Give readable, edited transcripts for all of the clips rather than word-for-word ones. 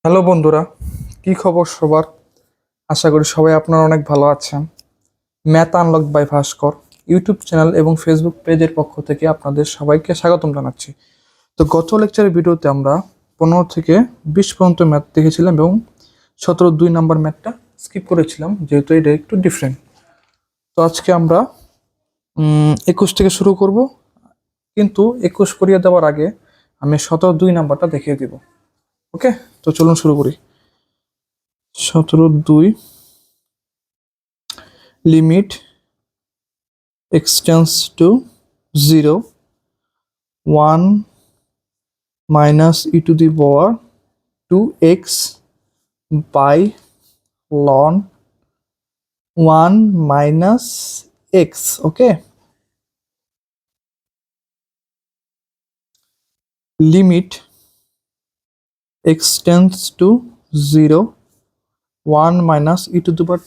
Hello বন্ধুরা, কি খবর সবার? আশা করি সবাই আপনারা অনেক ভালো আছেন। Math unlock by Bhaskar YouTube channel এবং ফেসবুক পেজের পক্ষ থেকে আপনাদের সবাইকে স্বাগতম জানাচ্ছি। তো গত লেকচারের ভিডিওতে আমরা 15 থেকে 20 পর্যন্ত ম্যাথ দেখেছিলাম এবং 17 নাম্বার ম্যাথটা স্কিপ করেছিলাম যেহেতু এটা একটু ডিফারেন্ট। তো আজকে আমরা 21 থেকে শুরু করব, কিন্তু 21 করিয়ে দেওয়ার আগে আমি 17 নাম্বারটা দেখিয়ে দিব। ওকে, তো চলুন শুরু করি। 17 limit x tends to 0 1 minus e to the power 2x by ln 1 minus x. Okay, limit x tends to 0 1 minus e to the power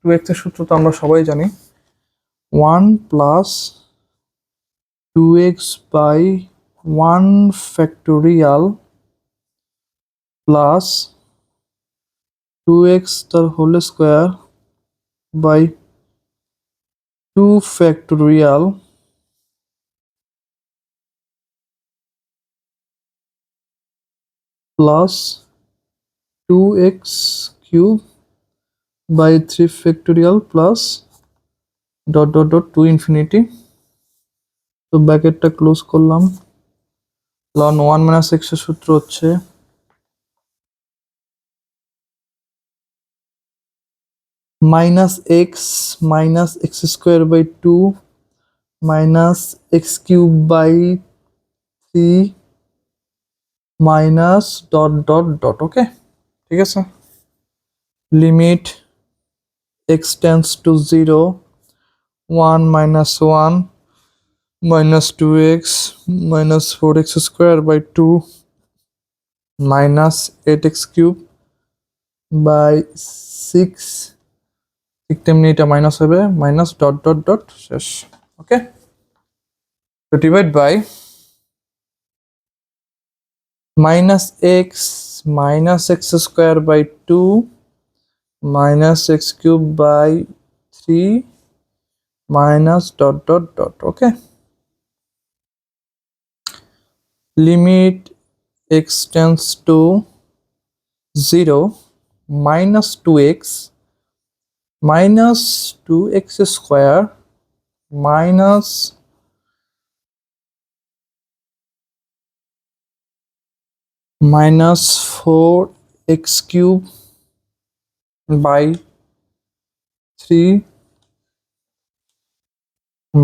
2x এর সূত্র তো আমরা সবাই জানি। 1 plus 2x by 1 factorial plus 2x the whole square by 2 factorial plus 2x cube by 3 factorial plus dot dot dot to infinity. তো ব্র্যাকেটটা close করলাম। ln 1 minus x এর সূত্র হচ্ছে minus x square by 2 minus x cube by 3 minus dot dot dot. ওকে, ঠিক আছে। Limit x tends to 0 1 minus 1 minus 2x minus 4x square by 2 minus 8x cube by 6, ঠিক তেমনি এটা minus হবে, minus dot dot dot শেষ। Okay, তো divide by minus x square by 2 minus x cube by 3 minus dot dot dot. Okay, limit x tends to 0 minus 2x square minus 4x cube by 3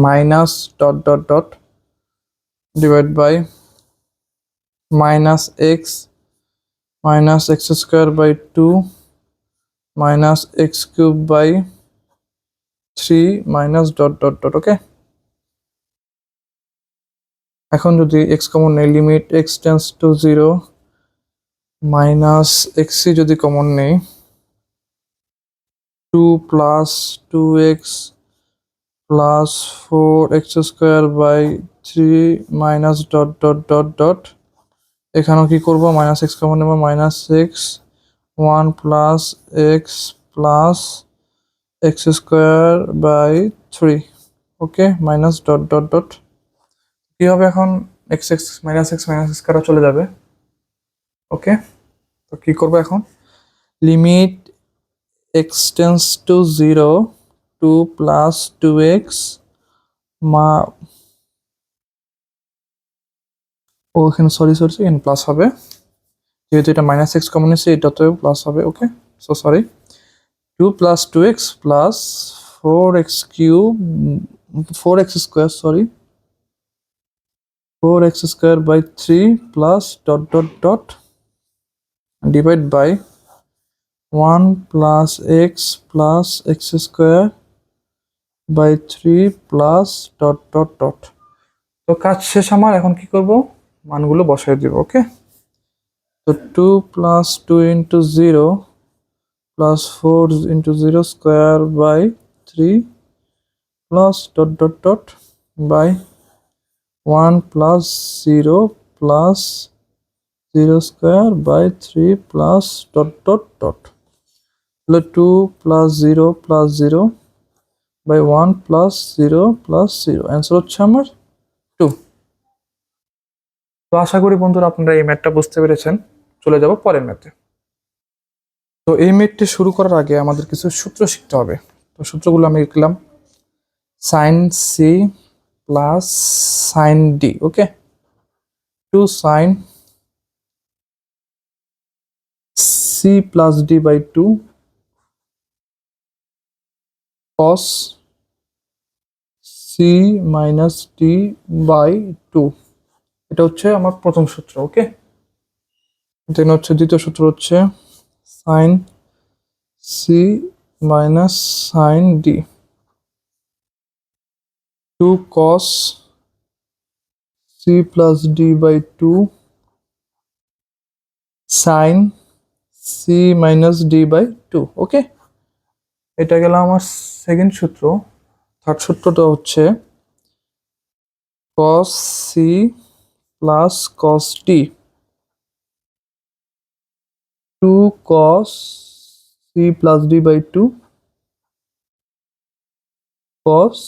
minus dot dot dot divided by minus x square by 2 minus x cube by 3 minus dot dot dot. ওকে, এখন যদি x common নেই, limit x tends to 0 minus x যদি common নেই, 2 plus 2x plus 4x square by 3 minus dot dot dot dot, এখানেও কি করব, minus x common নেব, minus x 1 plus x plus x square by 3. Okay, minus dot dot dot কি হবে এখন, x minus x কাটা চলে যাবে। ওকে, তো কি করব এখন, limit x tends to 0 2 plus 2x এখানে সরি এখানে প্লাস হবে, যেহেতু এটা মাইনাস x কমন আছে এটাতেও প্লাস হবে। ওকে, so sorry, 2 plus 2x plus 4x cube 4x square, sorry, 4x square by 3 plus dot dot dot divide by 1 plus x square by 3 plus dot dot dot. তো কাজ শেষ আমার, এখন কি করব, মানগুলো বসাই দিব। ওকে, তো 2 plus 2 into 0 plus 4 into 0 square by 3 plus dot dot dot by 1 plus 0 plus 0 square by 3 plus dot dot dot, তাহলে 2 plus 0 plus 0 by 1 plus 0 plus 0, answer হচ্ছে আমার 2। তো আশা করি বন্ধুরা আপনারা এই ম্যাথটা বুঝতে পেরেছেন। চলে যাব পরের ম্যাথে। তো এই ম্যাথটি শুরু করার আগে আমাদের কিছু সূত্র শিখতে হবে। তো সূত্রগুলো আমি লিখলাম, sine c plus sine d, okay, 2 sine c plus d by 2 cos c minus d by 2, এটা হচ্ছে আমার প্রথম সূত্র, ওকে। দেন হচ্ছে দ্বিতীয় সূত্র হচ্ছে sine c minus sine d, 2 cos c plus d by 2 sin c minus d by 2, ওকে। এটা গেল আমার সেকেন্ড সূত্র। থার্ড সূত্রটা হচ্ছে cos c plus cos d, 2 cos c plus d by 2 cos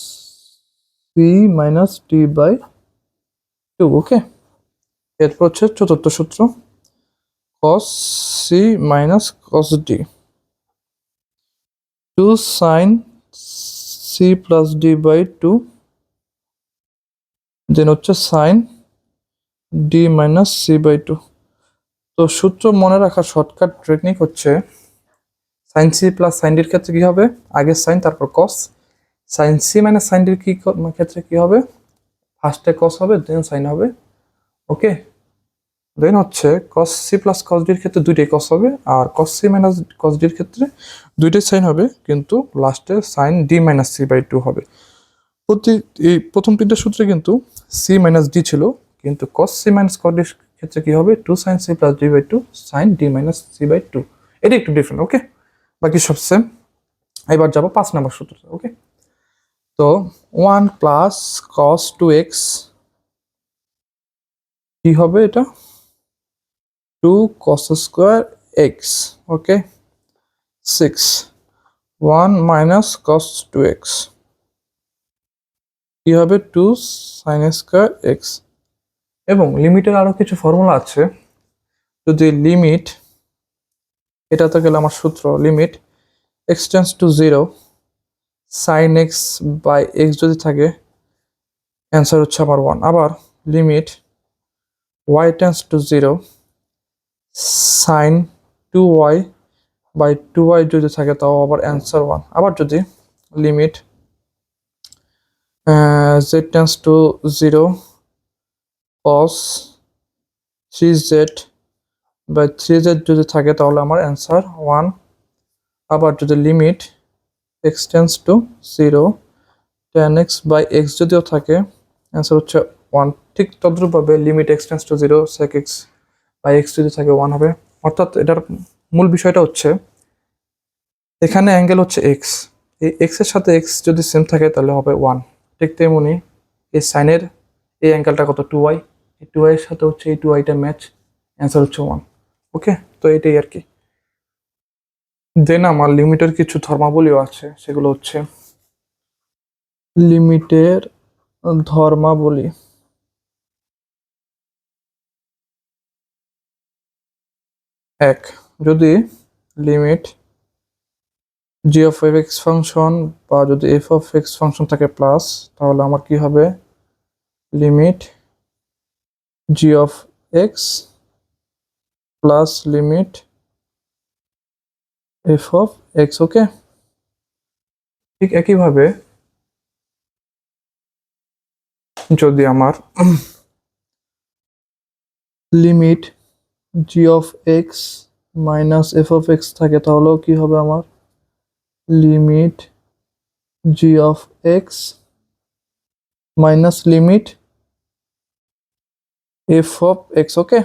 c minus d by 2, ওকে। এরপর হচ্ছে চতুর্থ সূত্র cos c minus cos d, 2 sin c plus d by 2, দেন হচ্ছে sin d minus c by 2। তো সূত্র মনে রাখার শর্টকাট টেকনিক হচ্ছে sin c plus sin d এর ক্ষেত্রে কি হবে, আগে sin তারপর cos, sin c minus sin d এর ক্ষেত্রে কি হবে, ফার্স্টে cos হবে দেন sin হবে, ওকে। দেন হচ্ছে cos c plus cos d এর ক্ষেত্রে দুইটাই cos হবে, আর cos c minus cos d এর ক্ষেত্রে দুইটাই sin হবে, কিন্তু লাস্টে sin d minus c by 2 হবে। এই প্রথম তিনটা সূত্রে কিন্তু c মাইনাস d ছিল, কিন্তু cos c minus cos d এর ক্ষেত্রে কি হবে, 2 sin c plus d by 2 sin d minus c by 2, এটা একটু ডিফারেন্ট, ওকে। বাকি সব সেম। এবার যাবো 5 নম্বর সূত্রতে, ওকে। তো 1 প্লাস cos 2x কি হবে, এটা 2 cos স্কোয়ার x, ওকে। 6 1 মাইনাস cos 2x কি হবে, 2 sin স্কোয়ার x। এবং লিমিটের আরো কিছু ফর্মুলা আছে। যদি লিমিট, এটা তো গেল আমার সূত্র, limit x tends to 0 sin x by x যদি থাকে, অ্যান্সার হচ্ছে আমার 1। আবার limit y tends to 0 sin 2y by 2y যদি থাকে, তাও আবার অ্যান্সার 1। আবার যদি limit z tends to 0 cos 3z by 3z যদি থাকে, তাহলে আমার অ্যান্সার 1। আবার যদি limit x tends to 0 tan x by x যদিও থাকে, অ্যান্সার হচ্ছে 1। ঠিক তদ্রূপভাবে limit x tends to 0 sec x by x যদি থাকে 1 হবে। অর্থাৎ এটার মূল বিষয়টা হচ্ছে এখানে অ্যাঙ্গেল হচ্ছে x, এই x এর সাথে x যদি সেম থাকে তাহলে হবে 1। ঠিক তেমনি এই সাইনের এই অ্যাঙ্গেলটা কত, 2y, এই 2y এর সাথে হচ্ছে এই 2yটা ম্যাচ, অ্যান্সার হচ্ছে 1, ওকে। তো এটাই আর কি। দেন আমার লিমিটের কিছু ধর্মাবলীও আছে, সেগুলো হচ্ছে লিমিটের ধর্মাবলী। এক, যদি limit g of x function বা যদি f অফ x ফাংশন থাকে প্লাস, তাহলে আমার কি হবে, limit g of x plus limit f of x, okay. ঠিক একইভাবে যদি আমার limit g of x minus f of x থাকে, তাহলেও কি হবে, আমার limit g of x minus limit f of x, okay.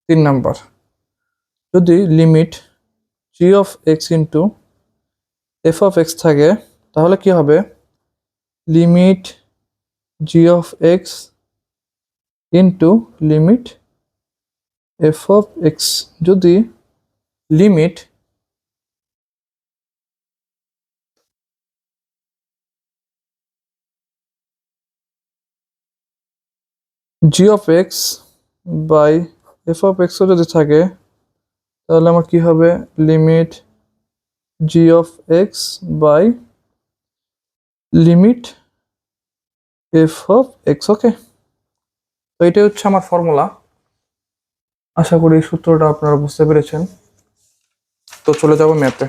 3 number, যদি limit g of x into f of x থাকে, তাহলে কি হবে, limit g of x into limit F of X যদি limit G of X by F of এক্সও যদি থাকে তাহলে আমার কি হবে limit G of X by limit F of X. Okay, তো এটাই হচ্ছে আমার ফর্মুলা। আশা করি এই সূত্রটা আপনারা বুঝতে পেরেছেন। তো চলে যাব ম্যাথে।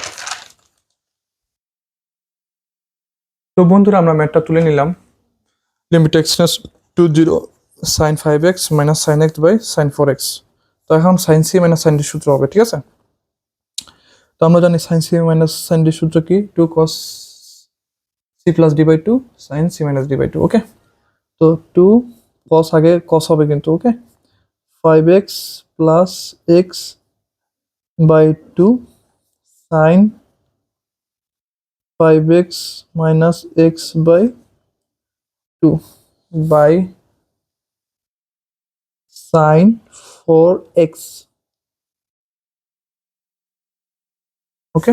তো বন্ধুরা আমরা ম্যাথটা তুলে নিলাম। Limit x tends to 0 sine 5x minus sine x by sine 4x। তো এখন sine c minus sine d সূত্র হবে, ঠিক আছে? তো আমরা জানি sine c minus sine d সূত্র কি, 2 cos c plus d by 2 sine c minus d by 2। Okay, তো 2 cos আগে cos হবে কিন্তু। Okay, 5x plus x by 2 sine 5x minus x by 2 by sine 4x। Okay,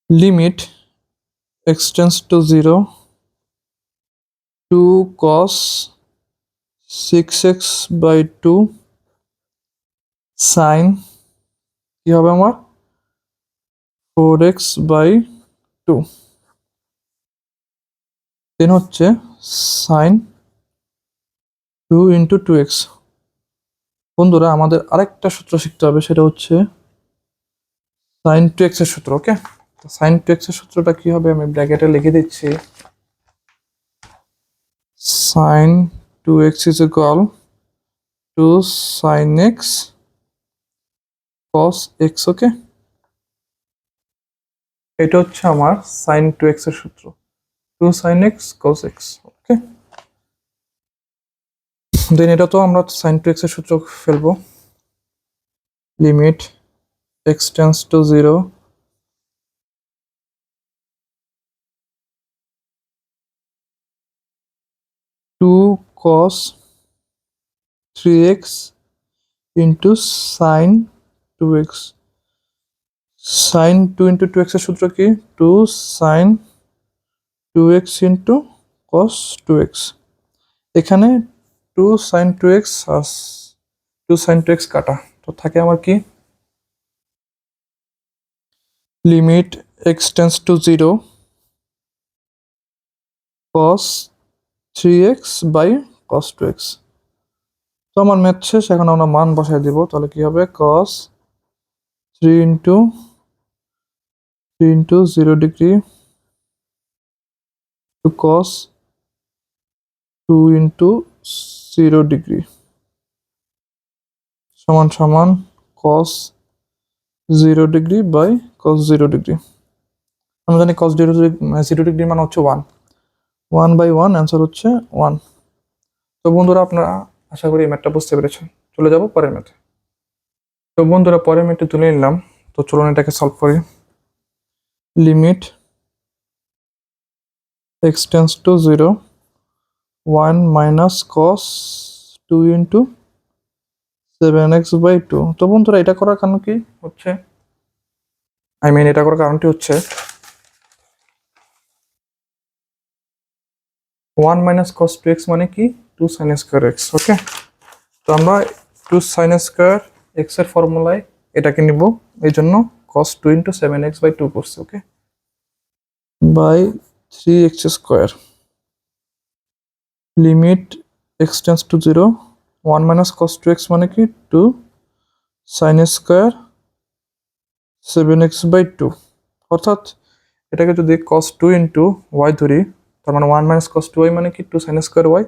limit x tends to 0 2 cos 6x by 2 sin কি হবে আমার 4x by 2 দেন হচ্ছে sin 2 into 2x। বন্ধুরা আমাদের আরেকটা সূত্র শিখতে হবে, সেটা হচ্ছে sin 2x এর সূত্র। ওকে, তো sin 2x এর সূত্রটা কি হবে আমি ব্র্যাকেটে লিখে দিচ্ছি। sin 2x is equal to sin x cos x। ওকে, এটা হচ্ছে আমার sin 2x এর সূত্র, 2 sin x cos x। ওকে, দেন এটা তো আমরা sin 2x এর সূত্র ফেলবো। Limit x tends to 0 2 cos 3x into sin 2x। sin 2 into 2x এর সূত্র কি 2 sin 2x into cos 2x। এখানে 2 sin 2x আর 2 sin 2x কাটা, তো থাকে আমার কি limit x tends to 0 cos 3x by cos 2x। তো আমার ম্যাথ শেষ, এখন আমরা মান বসায় দিব। তাহলে কি হবে cos 3 into 0 degree to cos 2 into 0 degree সমান সমান cos 0 degree by cos 0 degree। আমরা জানি cos 0 degree মান হচ্ছে 1 1 by 1 অ্যান্সার হচ্ছে 1। তো বন্ধুরা আপনারা আশা করি এই ম্যাথটা বুঝতে পেরেছেন। চলে যাব পরের ম্যাথে। তো বন্ধুরা পরের ম্যাথটি তুলে নিলাম। তো চলুন এটাকে সলভ করি। Limit x tends to 0 1 minus cos 2 into 7x by 2। তো বন্ধুরা এটা করার কারণ কি হচ্ছে, এটা করার কারণটি হচ্ছে 1 minus cos 2x মানে কি 2 sin square x। ওকে, তো আমরা 2 sin square x এর ফর্মুলায় এটাকে নিব, এই জন্য cos 2 into 7x by 2 করছি। ওকে, by 3x square limit x tends to 0 1 minus cos 2x মানে কি 2 sin square 7x by 2। অর্থাৎ এটাকে যদি cos 2 into y ধরি, তার মানে 1 minus cos 2y মানে কি 2 sin square y,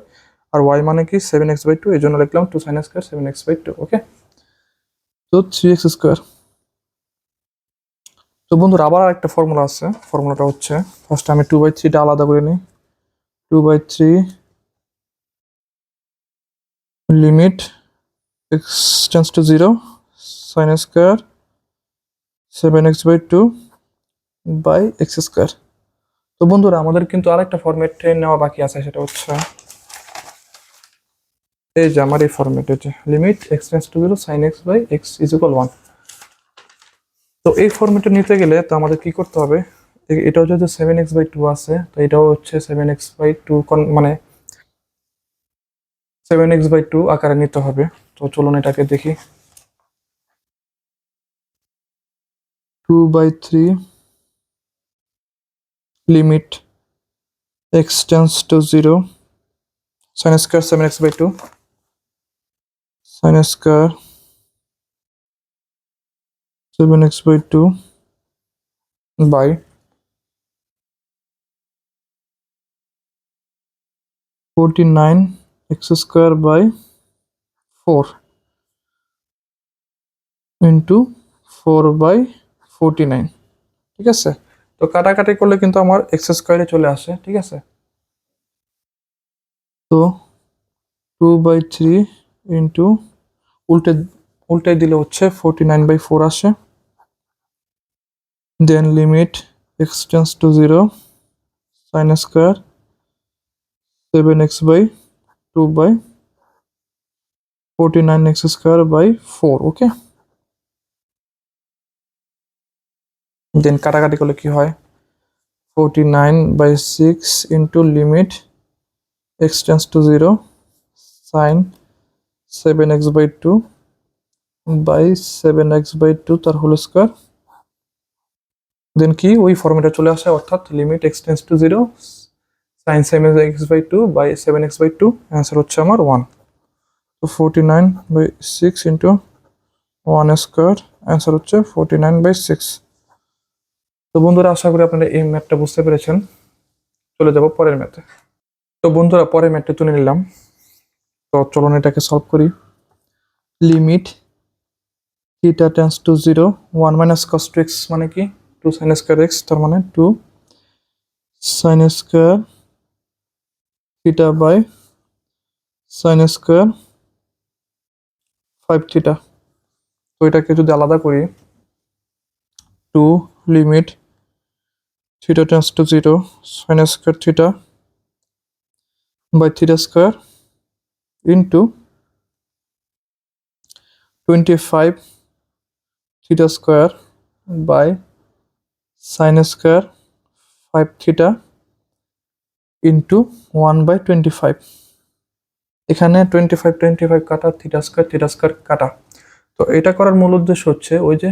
আর y মানে কি 7x by 2, এই জন্য লিখলাম 2 sin square 7x by 2। Okay, তো 3x square। তো বন্ধুরা আবার একটা ফর্মুলা আছে, ফর্মুলাটা হচ্ছে ফার্স্টে আমি 2/3 টা আলাদা করে নিই। 2/3 limit x tends to 0 sin square 7x by 2 by x square। তো বন্ধুরা আমাদের কিন্তু আরেকটা ফরম্যাট নেওয়া বাকি আছে, সেটা হচ্ছে এই যে আমার এই ফরম্যাট, যে limit x tends to 0 sin x by x is equal 1। তো এই ফরম্যাটে নিতে গেলে তো আমাদের কি করতে হবে, এটা হচ্ছে যে 7x/2 আছে, তো এটাও হচ্ছে 7x/2 মানে 7x/2 আকারে নিতে হবে। তো চলুন এটাকে দেখি। 2/3 limit x tends to 0 sin square 7x/2 sin square 7x/2 by 49x square by 4 into 4/49। ঠিক আছে, তো কাটাকাটি করলে কিন্তু আমার এক্স স্কয়ারে চলে আসে। ঠিক আছে, তো 2/3 ইন্টু উল্টে উল্টে দিলে হচ্ছে 49/4 আসে। Then limit x tends to 0 sin square 7x/2 by 49x square by 4। Okay, then কাটাকাটি করলে কি হয়, 49/6 into limit x tends to 0 sin 7x/2 by 7x/2 তার হোল স্কয়ার। দেন কি ওই ফর্মেটে চলে আসে, অর্থাৎ limit x tends to 0 sin 7x/2 by 7x/2, answer হচ্ছে আমার 1। তো 49/6 ইন্টু 1 স্কয়ার, অ্যান্সার হচ্ছে 49/6। তো বন্ধুরা আশা করি আপনারা এই ম্যাথটা বুঝতে পেরেছেন। চলে যাব পরের ম্যাথে। তো বন্ধুরা পরের ম্যাথটা তুলে নিলাম। তো চলুন এটাকে সলভ করি। Limit theta tends to 0 1 minus cos 2x মানে কি 2 sin স্কয়ার x, তার মানে 2 sin square theta by sin square 5 theta. তো এটাকে যদি আলাদা করি, 2 limit theta tends to 0 sin square theta by theta square into 25 theta square by sin square 5 theta into 1/25। এখানে 25 কাটা, থিটা স্কয়ার কাটা। তো এটা করার মূল উদ্দেশ্য হচ্ছে ওই যে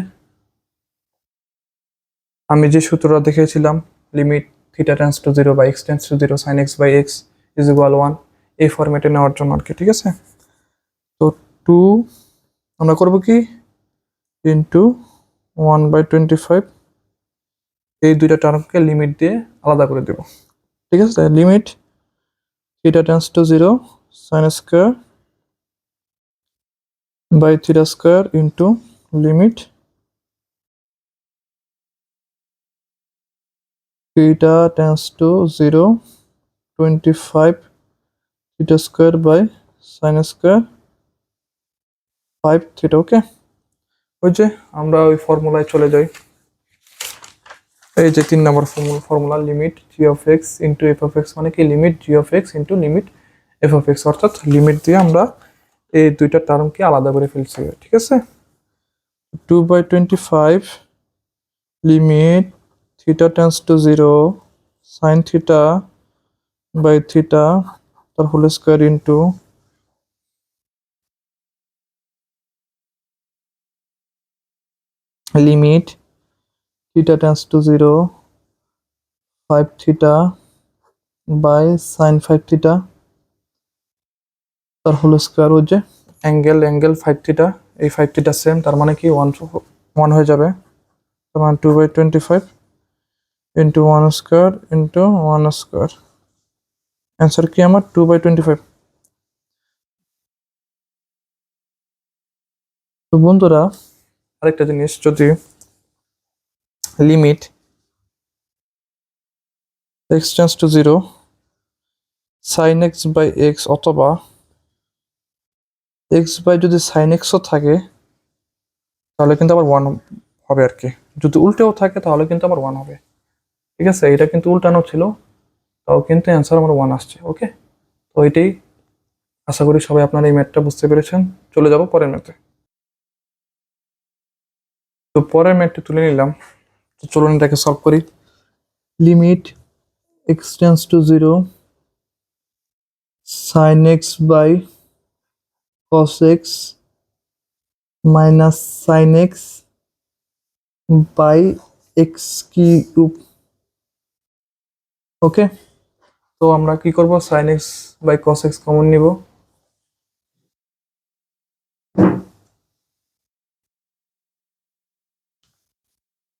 আমি যে সূত্রটা দেখিয়েছিলাম, লিমিট থিটা টেন্ডস টু 0 বা x tends to 0 sin x by x is equal 1, এই ফরম্যাটে নেওয়ার জন্য আর কি। ঠিক আছে, তো 2 আমরা করব কি ইন্টু 1/25, এই দুইটা টার্মকে লিমিট দিয়ে আলাদা করে দেব। ঠিক আছে, limit theta tends to 0 sin square by theta square into limit theta tends to 0 25 theta square by sin square 5 theta। ওকে, ওই যে আমরা ওই ফর্মুলায় চলে যাই। এই যে 3 নম্বর formula, limit g of x into f of x মানে কি limit g of x into limit f of x, অর্থাৎ লিমিট দিয়ে আমরা এই দুইটা টার্মকে আলাদা করে ফেলছি। ঠিক আছে, 2/25 limit theta tends to 0 sin theta by theta তার whole square into limit theta tends to 0 5 theta by sin 5 theta তার হোল স্কয়ার। ওই যে অ্যাঙ্গেল 5 থিটা, এই 5 থিটা সেম, তার মানে কি 1 হয়ে যাবে। তার মানে 2/25 into 1 square into 1 square, answer কি আমার 2/25। তো বন্ধুরা আরেকটা জিনিস, যদি limit x tends to 0 sin x by x অথবা x বাই যদি sin x ও থাকে তাহলে কিন্তু আবার 1 হবে আর কি। যদি উল্টেও থাকে তাহলে কিন্তু আবার 1 হবে। ঠিক আছে, এটা কিন্তু উল্টানো ছিল, তাও কিন্তু অ্যান্সার আমার 1 আসছে। ওকে, তো এটাই, আশা করি সবাই আপনারা এই ম্যাথটা বুঝতে পেরেছেন। চলে যাব পরের ম্যাথে। তো পরের ম্যাথটি তুলে নিলাম, তো চলুন এটাকে সলভ করি। Limit x tends to 0 sin x by cos x minus sin x by x cube. Okay, তো আমরা কি করব, sin x by cos x common নিব।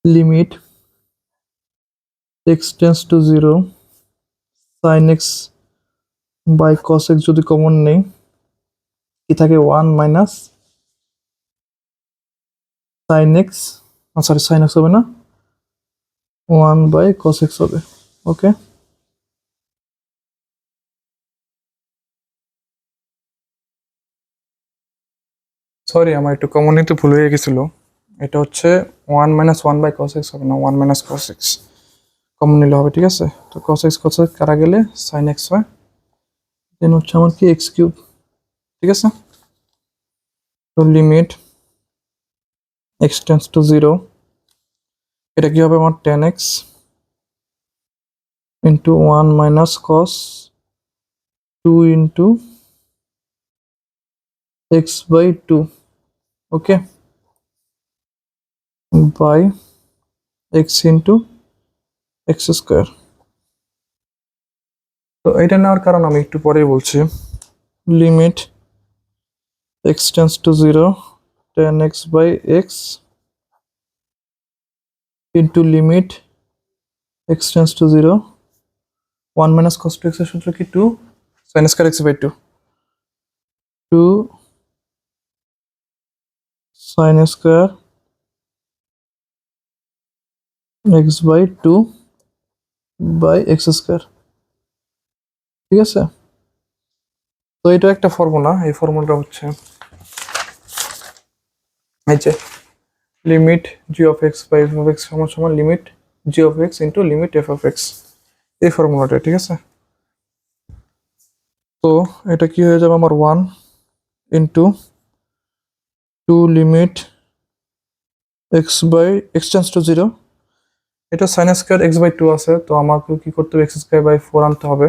Limit x tends to 0 sin x by cos x যদি common নেই, কি থাকে 1 minus sin x, sorry sin x হবে না, 1 by cos x হবে। ওকে, সরি আমার একটু কমন নিতে ভুল হয়ে গেছিল, এটা হচ্ছে 1 মাইনাস 1 বাই cos x হবে না, 1 মাইনাস cos x কমন নিলে হবে। ঠিক আছে, তো cos x কাটা গেলে sin x হয়, দেন হচ্ছে আমার কি x কিউব। ঠিক আছে, তো লিমিট x টেন্স টু 0, এটা কি হবে আমার tan x into 1 minus cos 2 into x by 2। Okay, by x into x square. তো এটা নেওয়ার কারণ আমি একটু পরেই বলছি। Limit x tends to 0 tan x by x into limit x tends to 0 1 minus cos 2x এর সূত্র কি 2 sin square x by 2, 2 sin square x by 2 by x square. ঠিক আছে, তো এটা একটা ফর্মুলা, এই ফর্মুলাটা হচ্ছে এই যে limit g of x by f of x সমান সমান limit g of x into limit f of x, এই ফর্মুলাটা। ঠিক আছে, তো এটা কি হয়ে যাবে আমার 1 into 2 limit x by x tends to 0, এটা sin স্কয়ার x বাই 2 আছে, তো আমাকে কি করতে হবে, x স্কয়ার বাই 4 আনতে হবে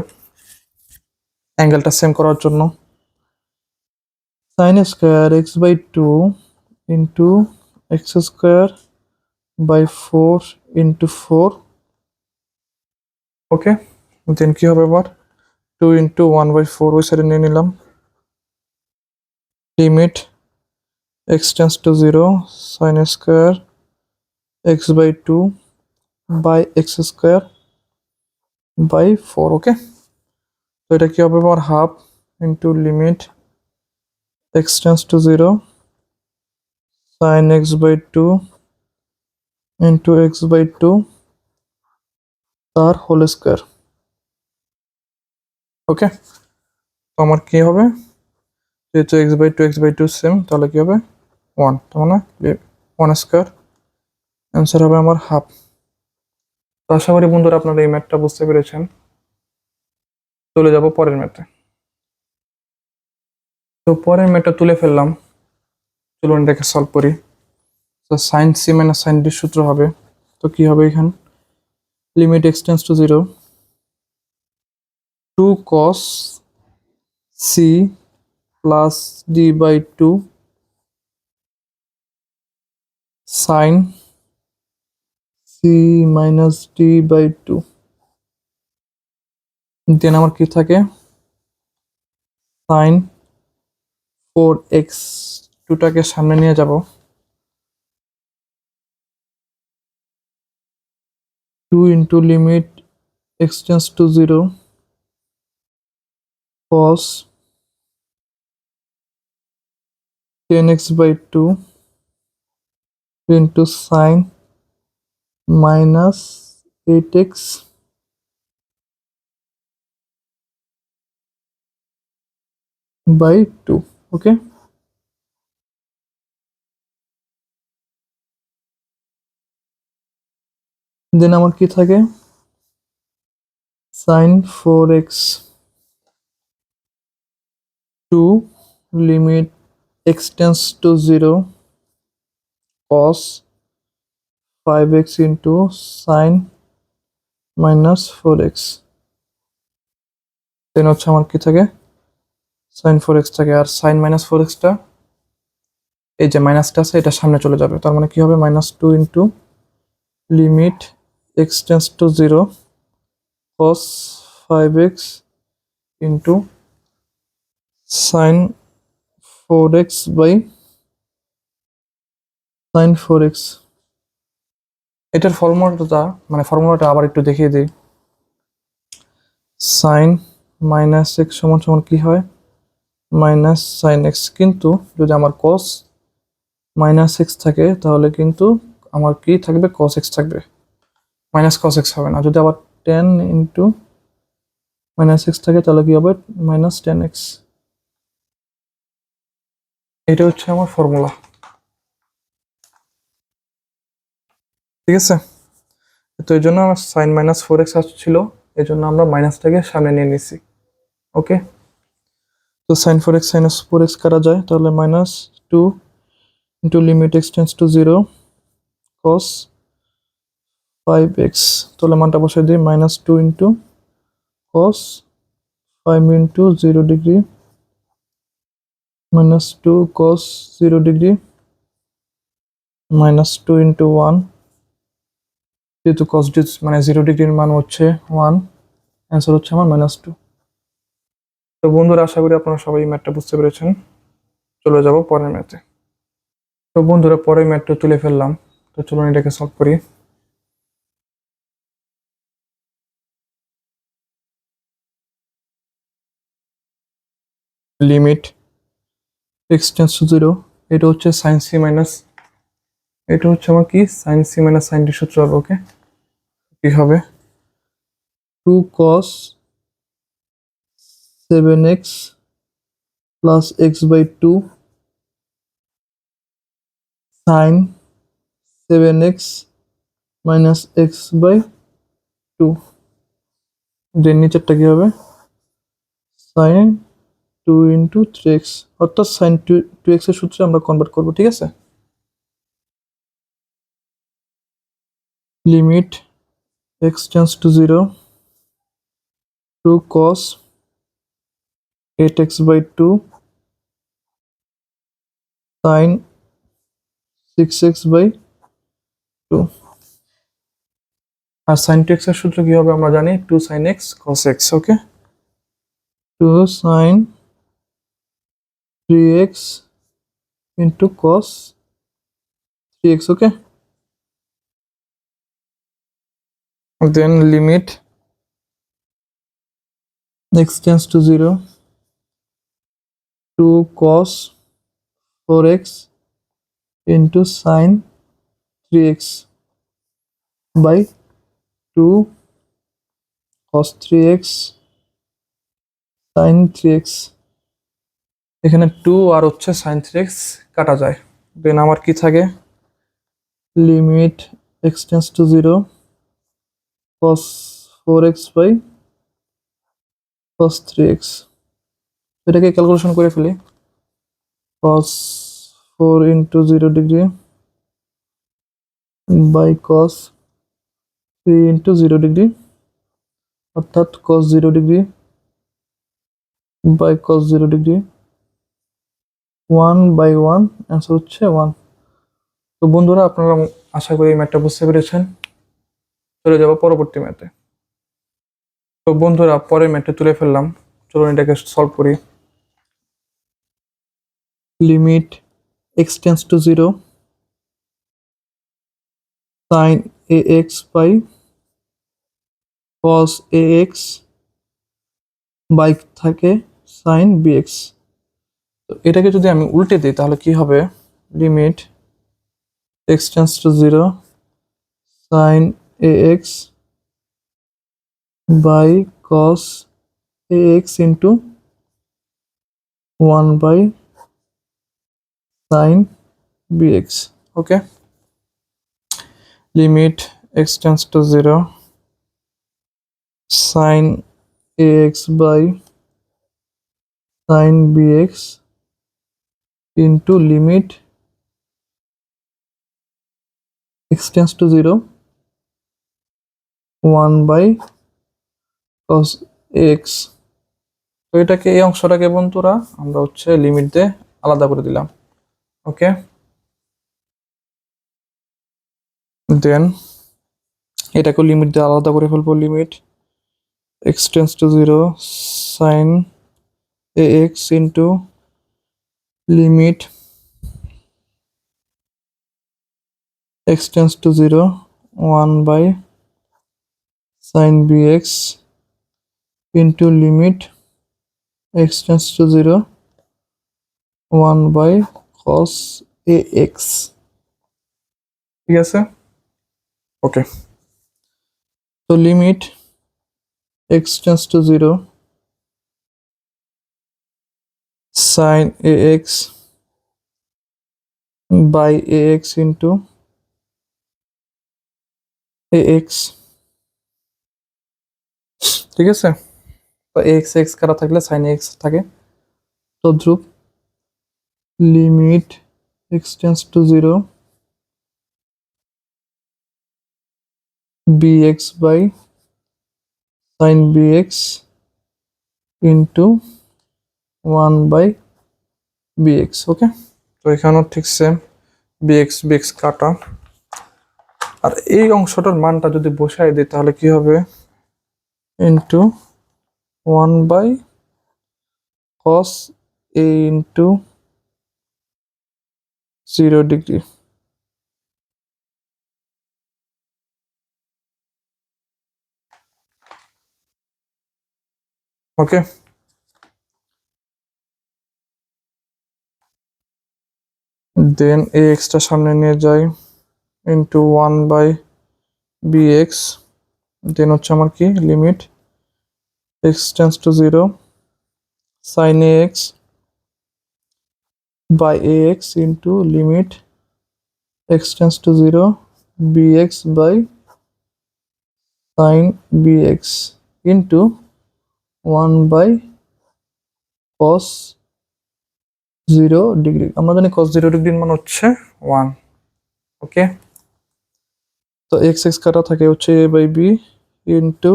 অ্যাঙ্গেলটা সেম করার জন্য। sin square x by 2 into x square by 4 into 4। Okay, then কি হবে আবার 2 ইন্টু 1 বাই 4 ওই সাইডে নিয়ে নিলাম। Limit x tends to 0 sin square x by 2 by x square by 4। Okay, তো এটা কি হবে আবার half into limit x tends to 0 sin x by 2 into x by 2 তার হোল স্কয়ার। ওকে, তো আমার কি হবে, যেহেতু x বাই 2 সেম, তাহলে কি হবে 1, তার মানে 1 স্কয়ার, অ্যান্সার হবে আমার হাফ। তো আশা করি বন্ধুরা আপনারা এই ম্যাথটা বুঝতে পেরেছেন। চলে যাব পরের ম্যাথে। তো পরের ম্যাথটা তুলে ফেললাম, চলুন এটাকে সলভ করি। তো sine c minus sine d সূত্র হবে, তো কি হবে এখানে, limit x tends to 0 2 cos c plus d by 2 sine c minus d by 2। Then আমার কি থাকে, সাইন 4x, 2টাকে সামনে নিয়ে যাব, 2 into limit x tends to 0 cos 10x by 2 into sin minus 8x by 2। ওকে, দেন আমার কি থাকে, sin 4x to limit x tends to 0 cos 5x into sin minus 4x, দেন হচ্ছে আমার কি থাকে sin 4x থাকে, আর sin minus 4x টা এই যে মাইনাসটা আছে এটা সামনে চলে যাবে, তার মানে কি হবে -2 into limit x tends to 0 cos 5x into sin 4x by sin 4x। এটার ফর্মুলাটা আবার একটু দেখিয়ে দিই। sin মাইনাস x সমান সমান কি হয় মাইনাস sin x, কিন্তু যদি আমার cos মাইনাস x থাকে তাহলে কিন্তু আমার কি থাকবে cos x থাকবে, মাইনাস cos x হবে না। যদি আবার 10 ইন্টু মাইনাস x থাকে তাহলে কি হবে মাইনাস 10x। এটা হচ্ছে আমার ফর্মুলা, ঠিক আছে। তো এই জন্য আমার সাইন মাইনাস 4x আসছিল, এই জন্য আমরা মাইনাসটাকে সামনে নিয়ে নিছি। ওকে, তো সাইন 4x সাইনাস 4x কাটা যায়, তাহলে -2 into limit x tends to 0 cos 5x, তাহলে মানটা বসাই দিই -2 into cos 5 into 0 degree -2 cos 0 degree -2 into 1, যেহেতু cos মানে 0 ডিগ্রির মান হচ্ছে 1, অ্যান্সার হচ্ছে আমার -2। তো বন্ধুরা, আশা করি আপনারা সবাই ম্যাথটা বুঝতে পেরেছেন। চলে যাব পরের ম্যাথে। তো বন্ধুরা, পরের ম্যাথটা তুলে ফেললাম, তো চলুন এটাকে সলভ করি। লিমিট x টেন্স টু 0, এটা হচ্ছে sin c মাইনাস, এটা হচ্ছে আমার কি sin c minus sin d সূত্র হবে। ওকে, কি হবে 2 cos 7x plus x by 2 sin 7x minus x by 2, দেন নিচেরটা কি হবে sin 2 into 3x, অর্থাৎ sin 2x এর সূত্রে আমরা কনভার্ট করব, ঠিক আছে। Limit x tends to 0 2 cos 8x by 2 sin 6x by 2, আর sin 2x এর সূত্র কি হবে আমরা জানি 2 sin x cos x। Okay, 2 sin 3x into cos 3x। Okay, then limit x tends to 0 2 cos 4x into sin 3x by 2 cos 3x sin 3x, এখানে 2 আর হচ্ছে sin 3x কাটা যায়, দেন আমার কি থাকে limit x tends to 0 cos 4x by cos 3x, এটাকে calculation করে ফেলি। cos 4 into 0 degree by cos 3 into 0 degree, অর্থাৎ cos 0 degree by cos 0 degree 1 by 1, answer হচ্ছে 1। তো বন্ধুরা, আপনারা আশা করি এই ম্যাথটা বুঝতে পেরেছেন। চলে যাব পরবর্তী ম্যাথে। তো বন্ধুরা, পরের ম্যাথটা তুলে ফেললাম, চলুন এটাকে সলভ করি। Limit x tends to 0 sin ax by cos ax by থাকে sin bx, তো এটাকে যদি আমি উল্টে দিই তাহলে কি হবে limit x tends to 0 sin ax by cos ax into 1 by sin bx। ওকে, limit x tends to 0 sine ax by sine bx into limit x tends to 0 1 by cos x। তো এটাকে এই অংশটাকে বন্ধুরা আমরা হচ্ছে লিমিট দিয়ে আলাদা করে দিলাম। ওকে, দেন এটাকে লিমিট দিয়ে আলাদা করে ফেলবো। Limit x tends to 0 sine ax into limit x tends to 0 1 by sine bx into limit x tends to 0 1 by cos ax। ঠিক আছে, ওকে। তো limit x tends to 0 sine ax by ax into ax। ঠিক আছে, তো x x কাটা থাকলে sign x থাকে, তদ্রুপ limit x tends to 0 bx by sine bx into 1 by bx। Okay, তো এখানেও ঠিক সেম bx bx কাটা। আর এই অংশটার মানটা যদি বসাই দিই তাহলে কি হবে, into 1 by cos a into 0 degree. Okay, then এই এক্সটা সামনে নিয়ে যাই ইন্টু 1 বাই bx। দেন হচ্ছে আমার কি limit x tends to 0 sin ax by ax into limit x tends to 0 bx by sin bx into 1 by cos 0 degree. আমরা জানি cos 0 ডিগ্রির মান হচ্ছে 1। ওকে, তো x x কাটা থাকে হচ্ছে a by b into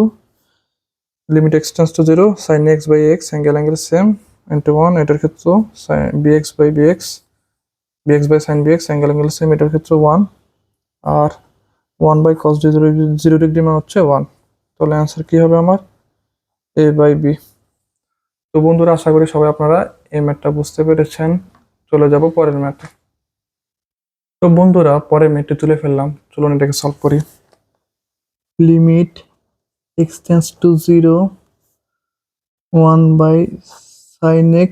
limit x tends to 0 sin x by x angle same into 1, এটার ক্ষেত্রে bx by bx bx by sin bx angle same, এটার ক্ষেত্রে 1। আর 1 বাই cos 0 ডিগ্রি মান হচ্ছে 1। তাহলে অ্যান্সার কি হবে আমার a বাই b। তো বন্ধুরা আশা করি সবাই আপনারা এই ম্যাথটা বুঝতে পেরেছেন। চলে যাব পরের ম্যাথে। তো বন্ধুরা পরের ম্যাথটি তুলে ফেললাম, চলুন এটাকে সলভ করি। Limit x tends to 0 1 by sin x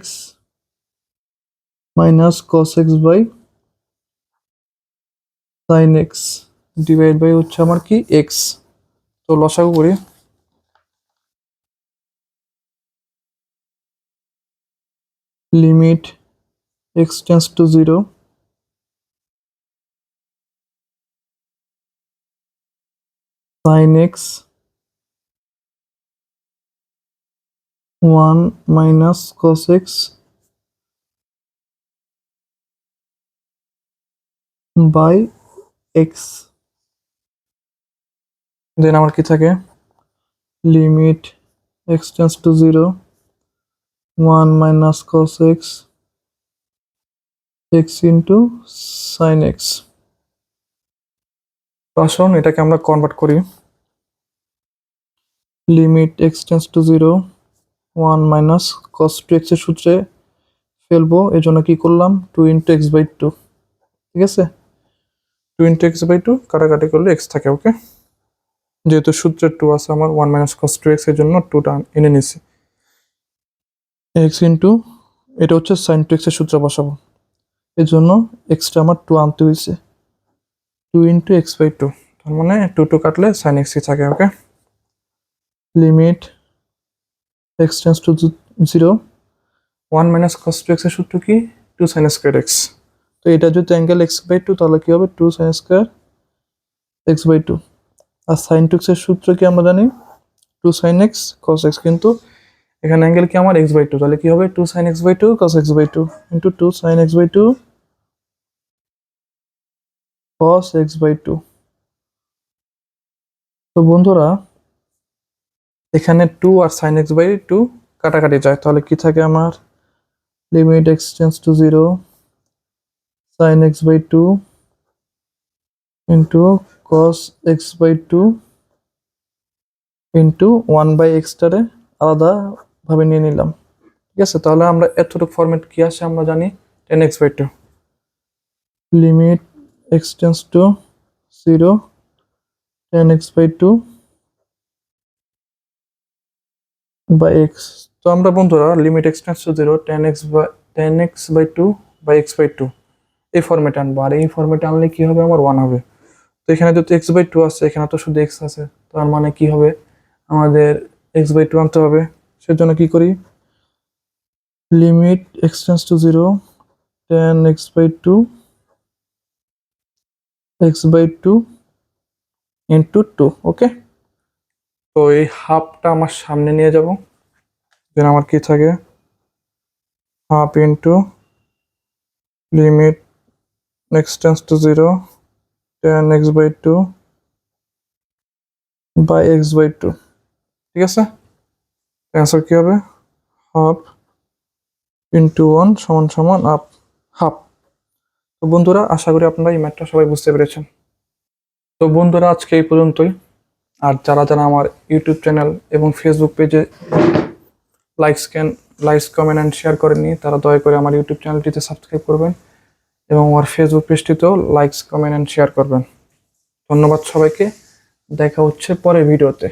minus cos x by sin x divide by হচ্ছে আমার কি x। তো লসাগু করি। Limit x tends to 0 sin x 1 minus cos x by x। Then আমার কি থাকে, limit x tends to 0 1 minus cos x x into sin x। আসুন এটাকে আমরা কনভার্ট করি। Limit x tends to 0 1 minus cos 2x এর সূত্রে ফেলবো, এই জন্য কি করলাম 2 ইন্টু এক্স বাই 2। ঠিক আছে, 2 ইন্টু এক্স বাই 2 কাটাকাটি করলে x থাকে। ওকে, যেহেতু সূত্রে 2 আছে আমার 1 মাইনাস cos 2x এর জন্য 2টা এনে নিছি। x ইন্টু এটা হচ্ছে sin 2x এর সূত্রে বসাবো, এর জন্য এক্সটা আমার 2 আনতে হয়েছে। 2 ইন্টু এক্স বাই 2, তার মানে 2 কাটলে sin x থাকে। Okay, limit x tends to 0 1 minus cos 2x এর সূত্র কি 2 sin স্কয়ার x। তো এটা যদি অ্যাঙ্গেল x বাই 2 তাহলে কি হবে 2 sin স্কয়ার x বাই 2। আর sin 2x এর সূত্র কি আমরা জানি 2 sin x cos x, কিন্তু এখানে অ্যাঙ্গেল কি আমার x/2, তাহলে কি হবে 2 sin x/2 cos x/2 into 2 sin x/2 cos x/2। তো বন্ধুরা এখানে 2 আর sin x/2 কাটাকাটি যায়, তাহলে কি থাকে আমার limit x tends to 0 sin x/2 into cos x/2 into 1/x টারে আলাদা ভাবে নিয়ে নিলাম। ঠিক আছে, তাহলে আমরা এতটুকু ফরম্যাট কি আসে আমরা জানি, tan x/2 limit x tends to 0 tan x/2 by x। তো আমরা বন্ধুরা limit x tends to 0 tan x/2 by x/2 এই ফরম্যাটে আনবো, আর এই ফরম্যাটে আনলে কি হবে আমার 1 হবে। তো এখানে যেহেতু x/2 আছে, এখানে তো শুধু x আছে, তার মানে কি হবে আমাদের x/2 আনতে হবে। সেজন্য কি করি, limit x tends to 0 tan x/2 x/2 into 2। Okay, তো এই হাফটা আমার সামনে নিয়ে যাব, দেন আমার কি থাকে half into limit x tends to 0 tan x/2 by x/2। ঠিক আছে, অ্যান্সার কি হবে হাফ ইন্টু 1 সমান সমান হাফ। তো বন্ধুরা আশা করি আপনারা এই ম্যাথটা সবাই বুঝতে পেরেছেন। তো বন্ধুরা আজকে এই পর্যন্তই। আর যারা যারা আমার ইউটিউব চ্যানেল এবং ফেসবুক পেজে লাইকস কমেন্ট অ্যান্ড শেয়ার করেননি, তারা দয়া করে আমার ইউটিউব চ্যানেলটিতে সাবস্ক্রাইব করবেন এবং আমার ফেসবুক পেজটিতেও লাইকস কমেন্ট অ্যান্ড শেয়ার করবেন। ধন্যবাদ সবাইকে, দেখা হচ্ছে পরের ভিডিওতে।